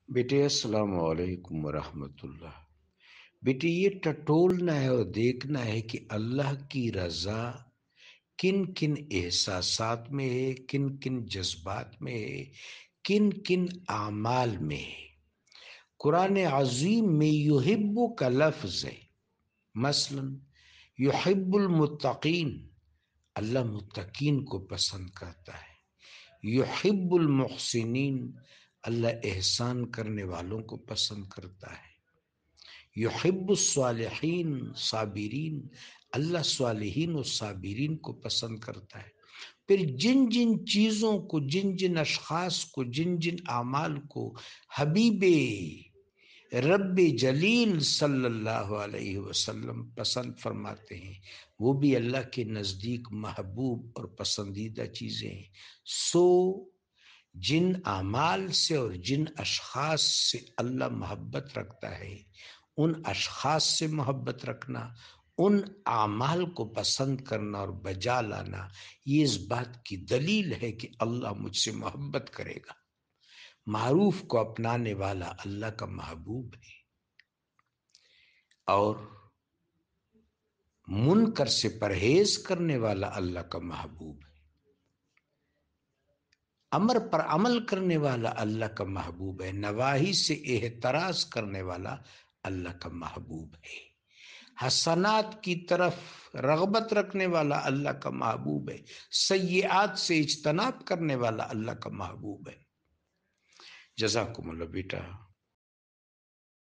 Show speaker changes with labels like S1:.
S1: بیٹے السلام علیکم ورحمۃ اللہ۔ بیٹے یہ ٹٹولنا ہے اور دیکھنا ہے کہ اللہ کی رضا کن کن احساسات میں ہے، کن کن جذبات میں ہے، کن کن اعمال میں ہے۔ قرآن عظیم میں یحب کا لفظ ہے، مثلا یحب المتقین، اللہ متقین کو پسند کرتا ہے۔ یحب المحسنین، اللہ احسان کرنے والوں کو پسند کرتا ہے۔ یحب الصالحین صابرین، اللہ صالحین و صابرین کو پسند کرتا ہے۔ پھر جن جن چیزوں کو، جن جن اشخاص کو، جن جن اعمال کو حبیب رب جلیل صلی اللہ علیہ وسلم پسند فرماتے ہیں، وہ بھی اللہ کے نزدیک محبوب اور پسندیدہ چیزیں ہیں۔ سو جن اعمال سے اور جن اشخاص سے اللہ محبت رکھتا ہے، ان اشخاص سے محبت رکھنا، ان اعمال کو پسند کرنا اور بجا لانا، یہ اس بات کی دلیل ہے کہ اللہ مجھ سے محبت کرے گا۔ معروف کو اپنانے والا اللہ کا محبوب ہے، اور منکر سے پرہیز کرنے والا اللہ کا محبوب ہے۔ امر پر عمل کرنے والا اللہ کا محبوب ہے، نواہی سے احتراز کرنے والا اللہ کا محبوب ہے۔ حسنات کی طرف رغبت رکھنے والا اللہ کا محبوب ہے، سیئات سے اجتناب کرنے والا اللہ کا محبوب ہے۔ جزاکم اللہ بیٹا۔